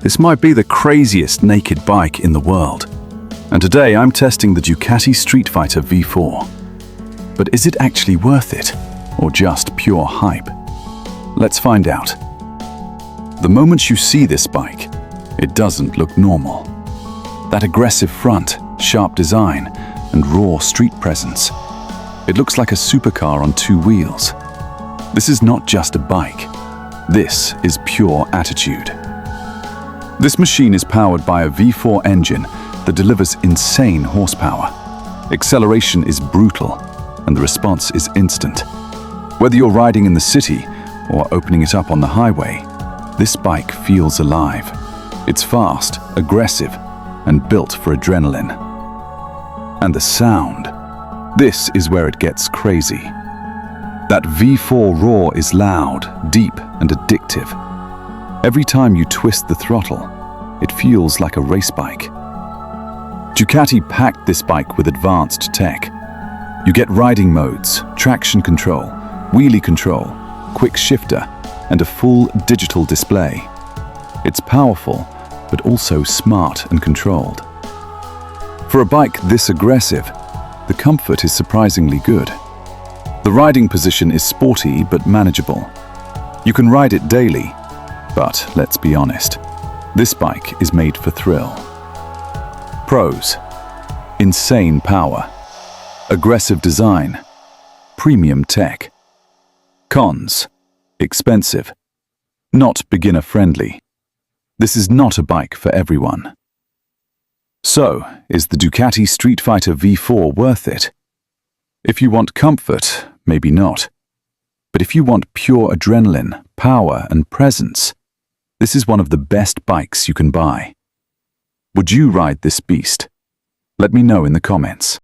This might be the craziest naked bike in the world. And today I'm testing the Ducati Streetfighter V4. But is it actually worth it, or just pure hype? Let's find out. The moment you see this bike, it doesn't look normal. That aggressive front, sharp design, and raw street presence. It looks like a supercar on two wheels. This is not just a bike. This is pure attitude. This machine is powered by a V4 engine that delivers insane horsepower. Acceleration is brutal, and the response is instant. Whether you're riding in the city or opening it up on the highway, this bike feels alive. It's fast, aggressive, and built for adrenaline. And the sound. This is where it gets crazy. That V4 roar is loud, deep, and addictive. Every time you twist the throttle, it feels like a race bike. Ducati packed this bike with advanced tech. You get riding modes, traction control, wheelie control, quick shifter, and a full digital display. It's powerful, but also smart and controlled. For a bike this aggressive, the comfort is surprisingly good. The riding position is sporty but manageable. You can ride it daily, but let's be honest, this bike is made for thrill. Pros: insane power, aggressive design, premium tech. Cons: expensive, not beginner-friendly. This is not a bike for everyone. So, is the Ducati Streetfighter V4 worth it? If you want comfort, maybe not. But if you want pure adrenaline, power, and presence, this is one of the best bikes you can buy. Would you ride this beast? Let me know in the comments.